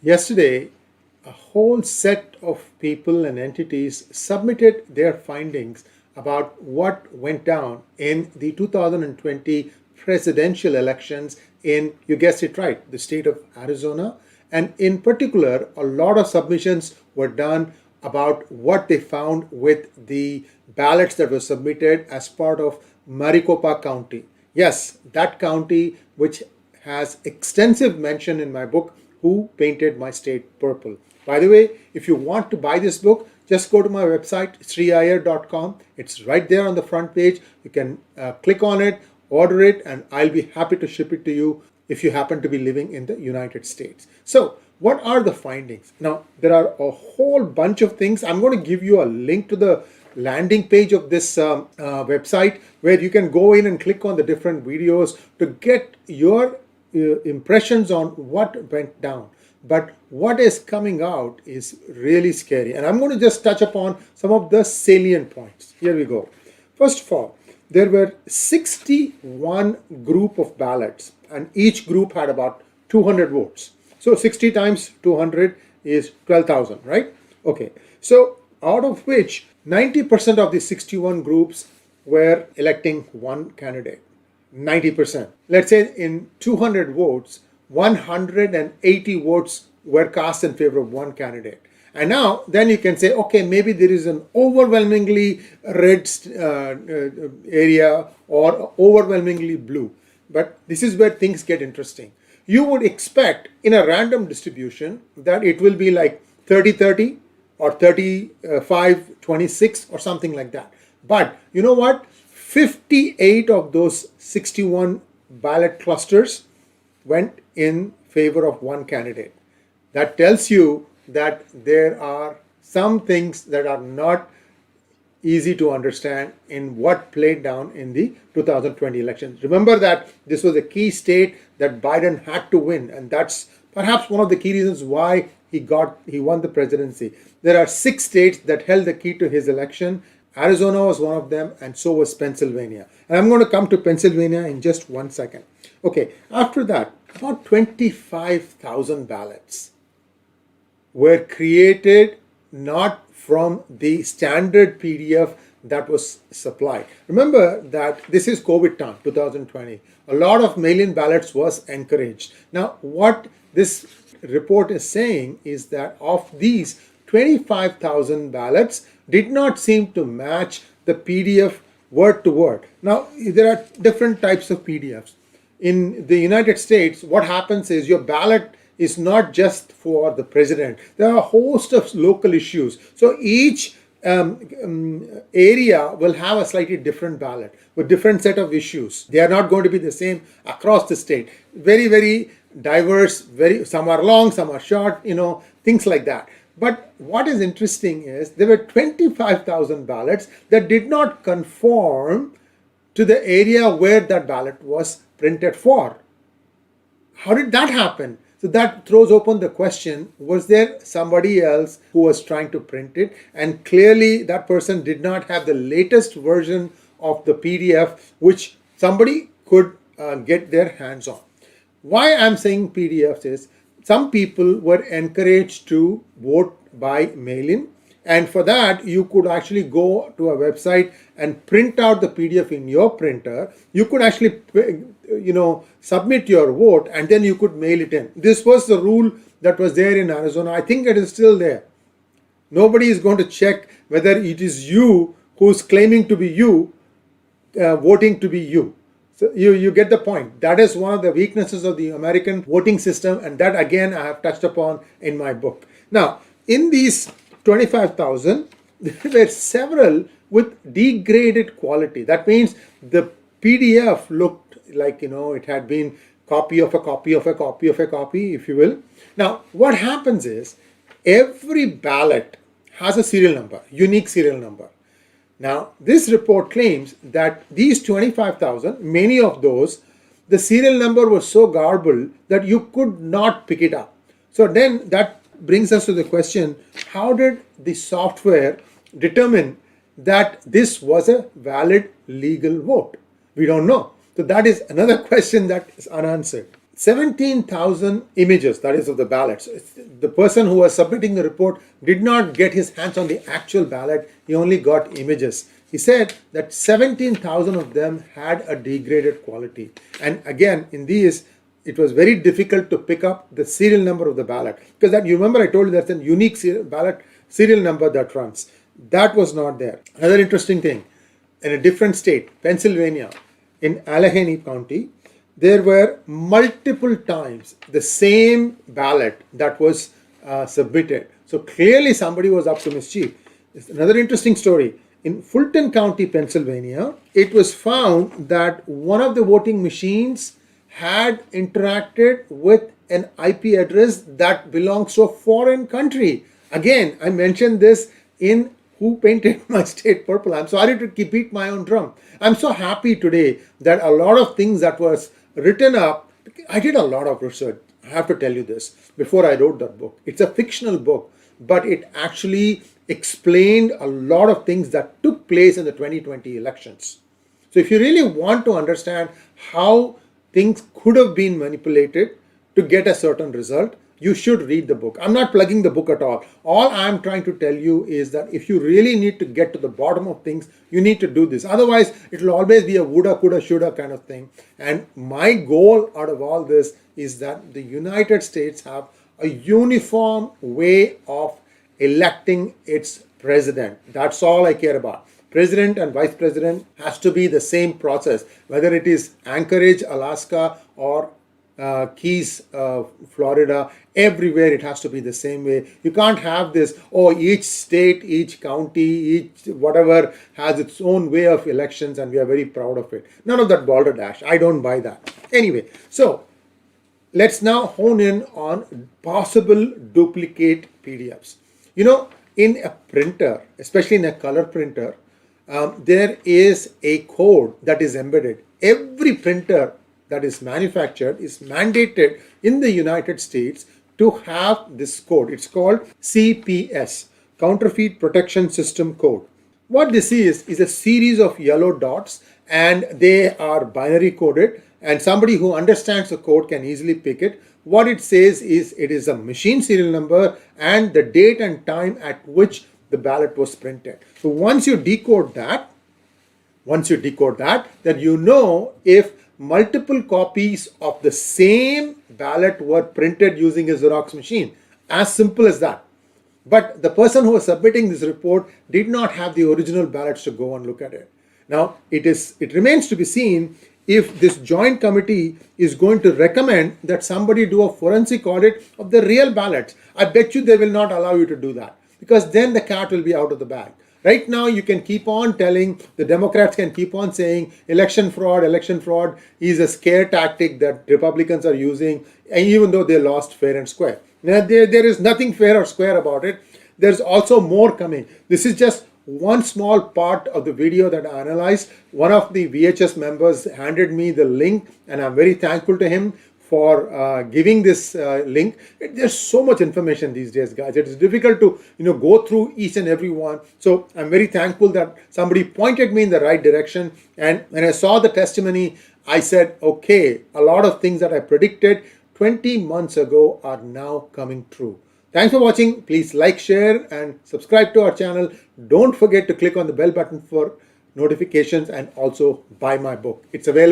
Yesterday, a whole set of people and entities submitted their findings about what went down in the 2020 presidential elections in, you guessed it right, the state of Arizona. And in particular, a lot of submissions were done about what they found with the ballots that were submitted as part of Maricopa County. Yes, that county which has extensive mention in my book, Who Painted My State Purple. By the way, if you want to buy this book, just go to my website, 𝗥𝗲𝗲𝗲𝗲𝗲𝗲𝗲. It's right there on the front page. You can click on it, order it, and I'll be happy to ship it to you if you happen to be living in the United States. So, what are the findings? Now, there are a whole bunch of things. I'm going to give you a link to the landing page of this website where you can go in and click on the different videos to get your impressions on what went down. But what is coming out is really scary. And I'm going to just touch upon some of the salient points. Here we go. First of all, there were 61 group of ballots, and each group had about 200 votes. So 60 times 200 is 12,000, right? Okay. So out of which 90% of the 61 groups were electing one candidate. 90%. Let's say in 200 votes, 180 votes were cast in favor of one candidate. And now, then you can say, okay, maybe there is an overwhelmingly red area or overwhelmingly blue. But this is where things get interesting. You would expect in a random distribution that it will be like 30-30 or 35-26 or something like that. But you know what? 58 of those 61 ballot clusters went in favor of one candidate. That tells you that there are some things that are not easy to understand in what played down in the 2020 elections. Remember that this was a key state that Biden had to win, and that's perhaps one of the key reasons why he won the presidency. There are 6 states that held the key to his election. Arizona was one of them, and so was Pennsylvania. And I'm going to come to Pennsylvania in just one second. Okay, after that, about 25,000 ballots were created not from the standard PDF that was supplied. Remember that this is COVID time, 2020. A lot of mail-in ballots was encouraged. Now, what this report is saying is that of these 25,000 ballots did not seem to match the PDF word to word. Now, there are different types of PDFs. In the United States, what happens is your ballot is not just for the president. There are a host of local issues. So each area will have a slightly different ballot with different set of issues. They are not going to be the same across the state. Very, very diverse, some are long, some are short, things like that. But what is interesting is there were 25,000 ballots that did not conform to the area where that ballot was printed for. How did that happen? So that throws open the question, was there somebody else who was trying to print it? And clearly that person did not have the latest version of the PDF which somebody could get their hands on. Why I'm saying PDFs is some people were encouraged to vote by mail-in, and for that you could actually go to a website and print out the PDF in your printer. You could actually submit your vote and then you could mail it in. This was the rule that was there in Arizona. I think it is still there. Nobody is going to check whether it is you who's claiming to be you voting to be you. So you get the point. That is one of the weaknesses of the American voting system, and that again I have touched upon in my book. Now, in these 25,000, there were several with degraded quality. That means the PDF looked like, it had been copy of a copy of a copy of a copy, if you will. Now, what happens is every ballot has a serial number, unique serial number. Now, this report claims that these 25,000, many of those, the serial number was so garbled that you could not pick it up. So then that brings us to the question, how did the software determine that this was a valid legal vote? We don't know. So that is another question that is unanswered. 17,000 images, that is of the ballots. The person who was submitting the report did not get his hands on the actual ballot, he only got images. He said that 17,000 of them had a degraded quality. And again, in these, it was very difficult to pick up the serial number of the ballot. Because that, you remember I told you that's a unique ballot serial number that runs. That was not there. Another interesting thing, in a different state, Pennsylvania, in 𝗥𝗲𝗲𝗲𝗲𝗲𝗲𝗲 County, there were multiple times the same ballot that was submitted. So clearly somebody was up to mischief. Another interesting story. In Fulton County, Pennsylvania, it was found that one of the voting machines had interacted with an IP address that belongs to a foreign country. Again, I mentioned this in Who Painted My State Purple. I'm sorry to beat my own drum. I'm so happy today that a lot of things that was written up, I did a lot of research. I have to tell you this before I wrote that book. It's a fictional book, but it actually explained a lot of things that took place in the 2020 elections. So if you really want to understand how things could have been manipulated to get a certain result, you should read the book. I'm not plugging the book at all. All I'm trying to tell you is that if you really need to get to the bottom of things, you need to do this. Otherwise, it will always be a woulda, coulda, shoulda kind of thing. And my goal out of all this is that the United States have a uniform way of electing its president. That's all I care about. President and vice president has to be the same process, whether it is Anchorage, Alaska, or Keys, Florida. Everywhere it has to be the same way. You can't have this, oh, each state, each county, each whatever has its own way of elections and we are very proud of it. None of that balderdash. I don't buy that. Anyway, so let's now hone in on possible duplicate PDFs. You know, in a printer, especially in a color printer, there is a code that is embedded. Every printer that is manufactured is mandated in the United States to have this code. It's called CPS, Counterfeit Protection System Code. What this is a series of yellow dots and they are binary coded, and somebody who understands the code can easily pick it. What it says is it is a machine serial number and the date and time at which the ballot was printed. So once you decode that, then you know if multiple copies of the same ballot were printed using a Xerox machine. As simple as that. But the person who was submitting this report did not have the original ballots to go and look at it. Now, it remains to be seen if this joint committee is going to recommend that somebody do a forensic audit of the real ballots. I bet you they will not allow you to do that, because then the cat will be out of the bag. Right now, you can keep on telling, the Democrats can keep on saying election fraud is a scare tactic that Republicans are using, and even though they lost fair and square. Now, there is nothing fair or square about it. There's also more coming. This is just one small part of the video that I analyzed. One of the VHS members handed me the link, and I'm very thankful to him for giving this link. There's so much information these days, guys. It is difficult to go through each and every one. So I'm very thankful that somebody pointed me in the right direction. And when I saw the testimony, I said, okay, a lot of things that I predicted 20 months ago are now coming true. Thanks for watching. Please like, share, and subscribe to our channel. Don't forget to click on the bell button for notifications and also buy my book. It's available